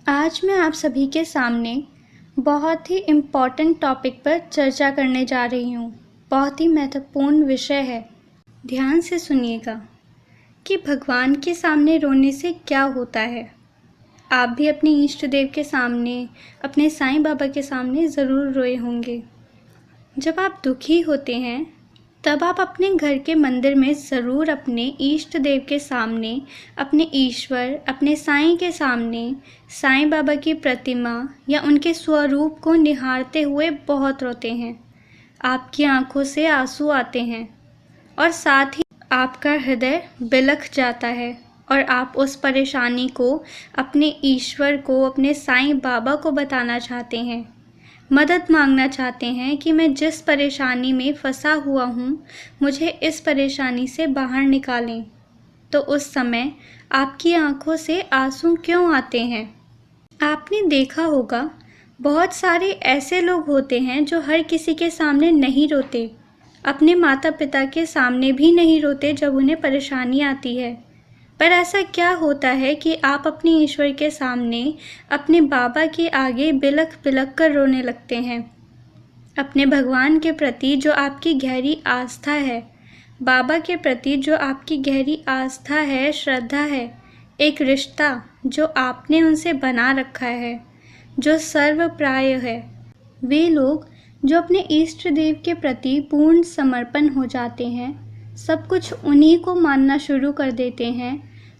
आज मैं आप सभी के सामने बहुत ही इम्पॉर्टेंट टॉपिक पर चर्चा करने जा रही हूँ। बहुत ही महत्वपूर्ण विषय है। ध्यान से सुनिएगा कि भगवान के सामने रोने से क्या होता है। आप भी अपने इष्ट देव के सामने, अपने साईं बाबा के सामने ज़रूर रोए होंगे। जब आप दुखी होते हैं तब आप अपने घर के मंदिर में ज़रूर अपने इष्ट देव के सामने, अपने ईश्वर, अपने साईं के सामने साईं बाबा की प्रतिमा या उनके स्वरूप को निहारते हुए बहुत रोते हैं। आपकी आंखों से आंसू आते हैं और साथ ही आपका हृदय बिलख जाता है और आप उस परेशानी को अपने ईश्वर को, अपने साईं बाबा को बताना चाहते हैं। मदद मांगना चाहते हैं कि मैं जिस परेशानी में फंसा हुआ हूँ, मुझे इस परेशानी से बाहर निकालें। तो उस समय आपकी आंखों से आंसू क्यों आते हैं? आपने देखा होगा बहुत सारे ऐसे लोग होते हैं जो हर किसी के सामने नहीं रोते, अपने माता पिता के सामने भी नहीं रोते जब उन्हें परेशानी आती है। पर ऐसा क्या होता है कि आप अपने ईश्वर के सामने, अपने बाबा के आगे बिलख बिलख कर रोने लगते हैं। अपने भगवान के प्रति जो आपकी गहरी आस्था है, बाबा के प्रति जो आपकी गहरी आस्था है, श्रद्धा है, एक रिश्ता जो आपने उनसे बना रखा है, जो सर्वप्राय है, वे लोग जो अपने इष्ट देव के प्रति पूर्ण समर्पण हो जाते हैं, सब कुछ उन्हीं को मानना शुरू कर देते हैं।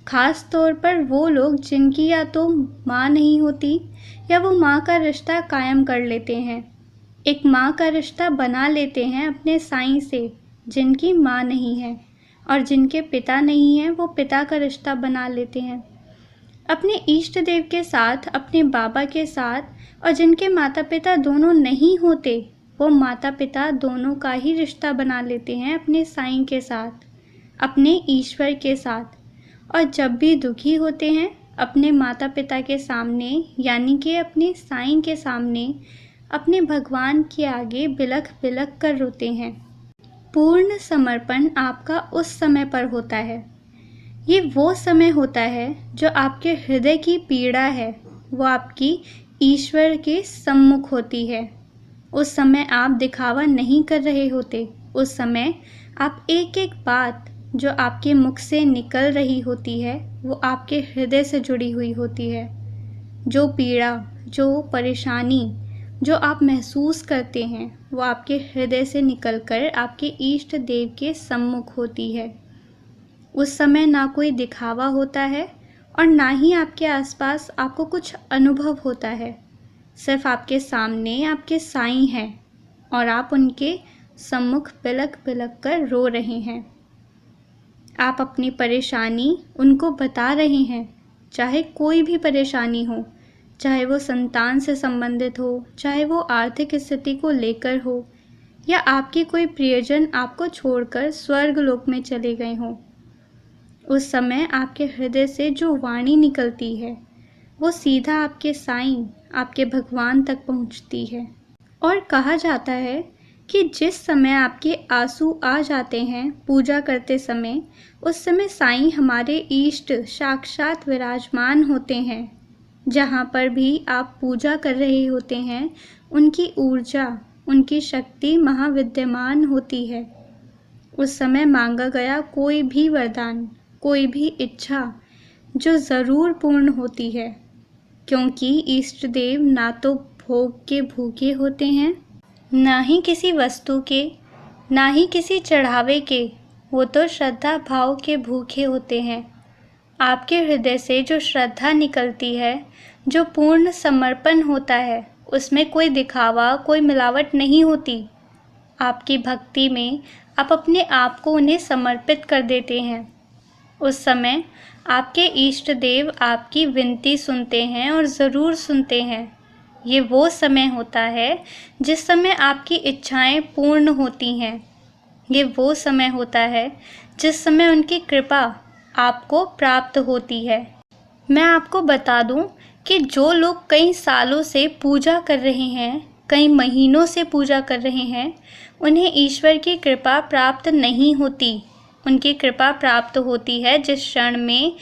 ख़ास तौर पर वो लोग जिनकी या तो माँ नहीं होती या वो माँ का रिश्ता कायम कर लेते हैं, एक माँ का रिश्ता बना लेते हैं अपने साईं से, जिनकी माँ नहीं है, और जिनके पिता नहीं हैं वो पिता का रिश्ता बना लेते हैं अपने इष्ट देव के साथ, अपने बाबा के साथ। और जिनके माता पिता दोनों नहीं होते वो माता पिता दोनों का ही रिश्ता बना लेते हैं अपने साईं के साथ, अपने ईश्वर के साथ। और जब भी दुखी होते हैं अपने माता पिता के सामने, यानी कि अपने साईं के सामने, अपने भगवान के आगे बिलख बिलख कर रोते हैं। पूर्ण समर्पण आपका उस समय पर होता है। ये वो समय होता है जो आपके हृदय की पीड़ा है वो आपकी ईश्वर के सम्मुख होती है। उस समय आप दिखावा नहीं कर रहे होते, उस समय आप एक एक बात जो आपके मुख से निकल रही होती है वो आपके हृदय से जुड़ी हुई होती है। जो पीड़ा, जो परेशानी जो आप महसूस करते हैं वो आपके हृदय से निकलकर आपके इष्ट देव के सम्मुख होती है। उस समय ना कोई दिखावा होता है और ना ही आपके आसपास आपको कुछ अनुभव होता है। सिर्फ आपके सामने आपके साईं हैं और आप उनके सम्मुख बिलख बिलख कर रो रहे हैं। आप अपनी परेशानी उनको बता रहे हैं, चाहे कोई भी परेशानी हो, चाहे वो संतान से संबंधित हो, चाहे वो आर्थिक स्थिति को लेकर हो, या आपके कोई प्रियजन आपको छोड़कर स्वर्ग लोक में चले गए हों। उस समय आपके हृदय से जो वाणी निकलती है वो सीधा आपके साईं, आपके भगवान तक पहुंचती है। और कहा जाता है कि जिस समय आपके आंसू आ जाते हैं पूजा करते समय, उस समय साईं हमारे इष्ट साक्षात विराजमान होते हैं। जहाँ पर भी आप पूजा कर रहे होते हैं उनकी ऊर्जा, उनकी शक्ति महाविद्यमान होती है। उस समय मांगा गया कोई भी वरदान, कोई भी इच्छा जो ज़रूर पूर्ण होती है, क्योंकि इष्ट देव ना तो भोग के भूखे होते हैं, ना ही किसी वस्तु के, ना ही किसी चढ़ावे के, वो तो श्रद्धा भाव के भूखे होते हैं। आपके हृदय से जो श्रद्धा निकलती है, जो पूर्ण समर्पण होता है, उसमें कोई दिखावा, कोई मिलावट नहीं होती। आपकी भक्ति में आप अपने आप को उन्हें समर्पित कर देते हैं। उस समय आपके इष्ट देव आपकी विनती सुनते हैं और ज़रूर सुनते हैं। ये वो समय होता है जिस समय आपकी इच्छाएं पूर्ण होती हैं। ये वो समय होता है जिस समय उनकी कृपा आपको प्राप्त होती है। मैं आपको बता दूं कि जो लोग कई सालों से पूजा कर रहे हैं, कई महीनों से पूजा कर रहे हैं, उन्हें ईश्वर की कृपा प्राप्त नहीं होती। उनकी कृपा प्राप्त होती है जिस क्षण में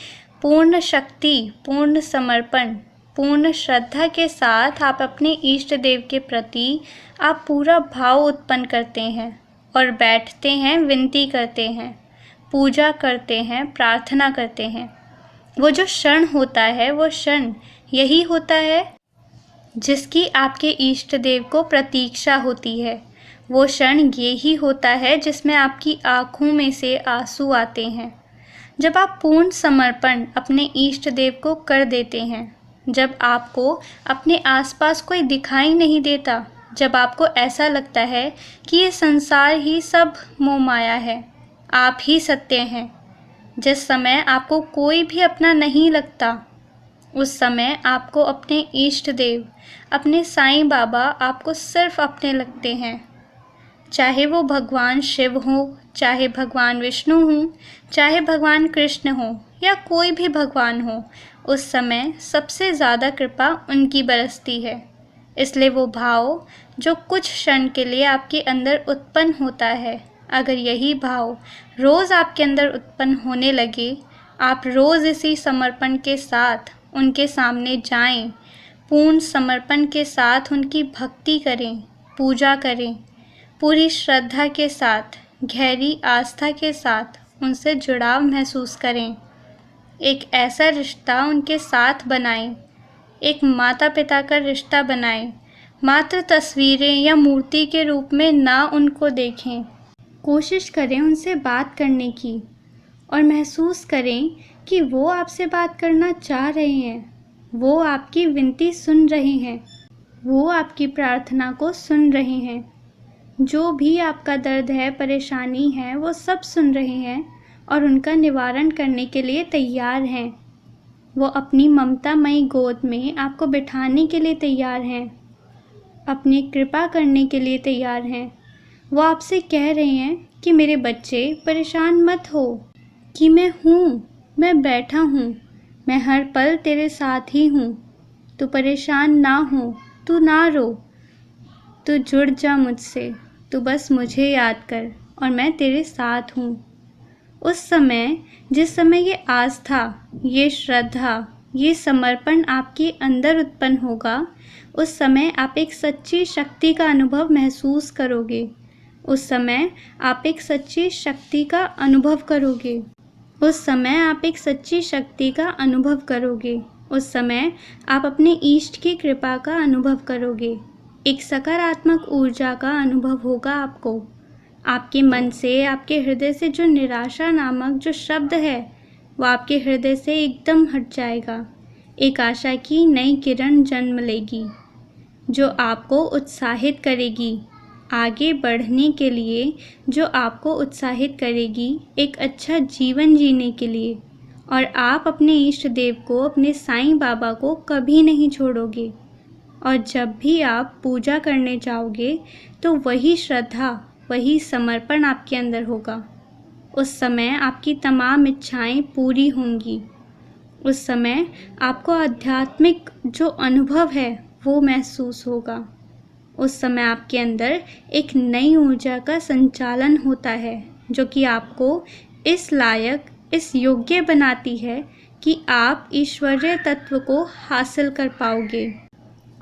पूर्ण शक्ति, पूर्ण समर्पण, पूर्ण श्रद्धा के साथ आप अपने इष्ट देव के प्रति आप पूरा भाव उत्पन्न करते हैं और बैठते हैं, विनती करते हैं, पूजा करते हैं, प्रार्थना करते हैं। वो जो क्षण होता है, वो क्षण यही होता है जिसकी आपके इष्ट देव को प्रतीक्षा होती है। वो क्षण यही होता है जिसमें आपकी आँखों में से आंसू आते हैं। जब आप पूर्ण समर्पण अपने इष्ट देव को कर देते हैं, जब आपको अपने आसपास कोई दिखाई नहीं देता, जब आपको ऐसा लगता है कि ये संसार ही सब मोह माया है, आप ही सत्य हैं, जिस समय आपको कोई भी अपना नहीं लगता, उस समय आपको अपने इष्ट देव, अपने साईं बाबा आपको सिर्फ अपने लगते हैं। चाहे वो भगवान शिव हो, चाहे भगवान विष्णु हो, चाहे भगवान कृष्ण हो या कोई भी भगवान हो, उस समय सबसे ज़्यादा कृपा उनकी बरसती है। इसलिए वो भाव जो कुछ क्षण के लिए आपके अंदर उत्पन्न होता है, अगर यही भाव रोज़ आपके अंदर उत्पन्न होने लगे, आप रोज़ इसी समर्पण के साथ उनके सामने जाएं, पूर्ण समर्पण के साथ उनकी भक्ति करें, पूजा करें, पूरी श्रद्धा के साथ, गहरी आस्था के साथ उनसे जुड़ाव महसूस करें, एक ऐसा रिश्ता उनके साथ बनाएं, एक माता पिता का रिश्ता बनाएं। मात्र तस्वीरें या मूर्ति के रूप में ना उनको देखें। कोशिश करें उनसे बात करने की और महसूस करें कि वो आपसे बात करना चाह रहे हैं, वो आपकी विनती सुन रहे हैं, वो आपकी प्रार्थना को सुन रहे हैं। जो भी आपका दर्द है, परेशानी है, वो सब सुन रहे हैं और उनका निवारण करने के लिए तैयार हैं। वो अपनी ममतामयी गोद में आपको बिठाने के लिए तैयार हैं, अपनी कृपा करने के लिए तैयार हैं। वो आपसे कह रहे हैं कि मेरे बच्चे परेशान मत हो, कि मैं हूँ, मैं बैठा हूँ, मैं हर पल तेरे साथ ही हूँ। तू परेशान ना हो, तू ना रो, तू जुड़ जा मुझसे, तू बस मुझे याद कर और मैं तेरे साथ हूँ। उस समय, जिस समय ये आस्था, ये श्रद्धा, ये समर्पण आपके अंदर उत्पन्न होगा, उस समय आप एक सच्ची शक्ति का अनुभव महसूस करोगे। उस समय आप एक सच्ची शक्ति का अनुभव करोगे। उस समय आप एक सच्ची शक्ति का अनुभव करोगे। उस समय आप अपने इष्ट की कृपा का अनुभव करोगे। एक सकारात्मक ऊर्जा का अनुभव होगा आपको। आपके मन से, आपके हृदय से जो निराशा नामक जो शब्द है, वो आपके हृदय से एकदम हट जाएगा। एक आशा की नई किरण जन्म लेगी, जो आपको उत्साहित करेगी आगे बढ़ने के लिए, जो आपको उत्साहित करेगी एक अच्छा जीवन जीने के लिए। और आप अपने इष्ट देव को, अपने साईं बाबा को कभी नहीं छोड़ोगे। और जब भी आप पूजा करने जाओगे, तो वही श्रद्धा, वही समर्पण आपके अंदर होगा। उस समय आपकी तमाम इच्छाएं पूरी होंगी। उस समय आपको आध्यात्मिक जो अनुभव है वो महसूस होगा। उस समय आपके अंदर एक नई ऊर्जा का संचालन होता है, जो कि आपको इस लायक, इस योग्य बनाती है कि आप ईश्वरीय तत्व को हासिल कर पाओगे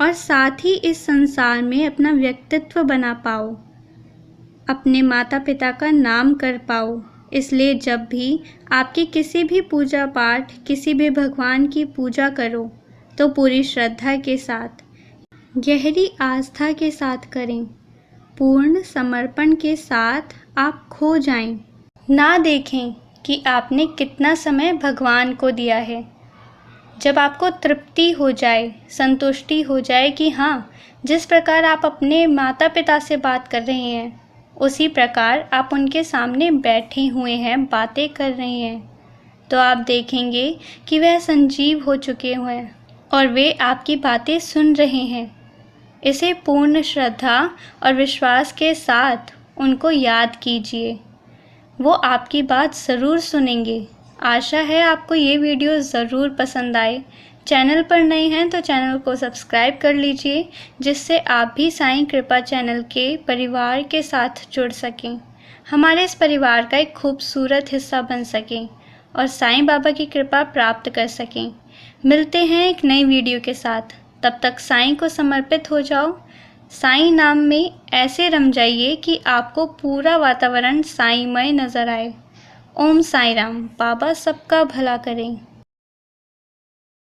और साथ ही इस संसार में अपना व्यक्तित्व बना पाओ, अपने माता पिता का नाम कर पाओ। इसलिए जब भी आपकी किसी भी पूजा पाठ, किसी भी भगवान की पूजा करो, तो पूरी श्रद्धा के साथ, गहरी आस्था के साथ करें। पूर्ण समर्पण के साथ आप खो जाएं। ना देखें कि आपने कितना समय भगवान को दिया है। जब आपको तृप्ति हो जाए, संतुष्टि हो जाए कि हाँ, जिस प्रकार आप अपने माता पिता से बात कर रहे हैं, उसी प्रकार आप उनके सामने बैठे हुए हैं, बातें कर रहे हैं, तो आप देखेंगे कि वह संजीव हो चुके हुए हैं और वे आपकी बातें सुन रहे हैं। इसे पूर्ण श्रद्धा और विश्वास के साथ उनको याद कीजिए। वो आपकी बात ज़रूर सुनेंगे। आशा है आपको ये वीडियो ज़रूर पसंद आए। चैनल पर नए हैं तो चैनल को सब्सक्राइब कर लीजिए, जिससे आप भी साईं कृपा चैनल के परिवार के साथ जुड़ सकें, हमारे इस परिवार का एक खूबसूरत हिस्सा बन सकें और साईं बाबा की कृपा प्राप्त कर सकें। मिलते हैं एक नई वीडियो के साथ। तब तक साईं को समर्पित हो जाओ। साईं नाम में ऐसे रम जाइए कि आपको पूरा वातावरण साईंमय नजर आए। ओम साईं राम। बाबा सबका भला करें।